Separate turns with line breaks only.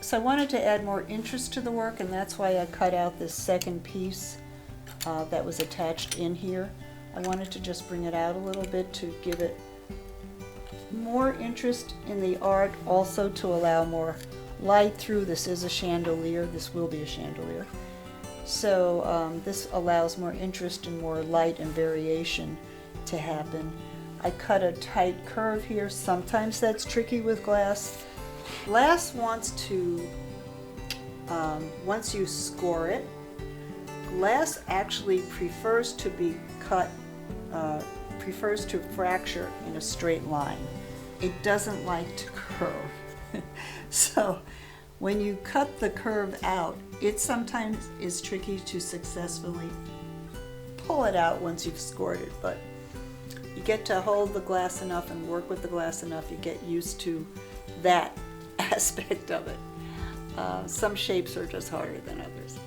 So I wanted to add more interest to the work, and that's why I cut out this second piece that was attached in here. I wanted to just bring it out a little bit to give it more interest in the art, also to allow more light through. This is a chandelier. This will be a chandelier. So this allows more interest and more light and variation to happen. I cut a tight curve here. Sometimes that's tricky with glass. Glass wants to, once you score it, glass actually prefers to be cut, prefers to fracture in a straight line. It doesn't like to curve. So when you cut the curve out, it sometimes is tricky to successfully pull it out once you've scored it, but you get to hold the glass enough and work with the glass enough, you get used to that aspect of it. Some shapes are just harder than others.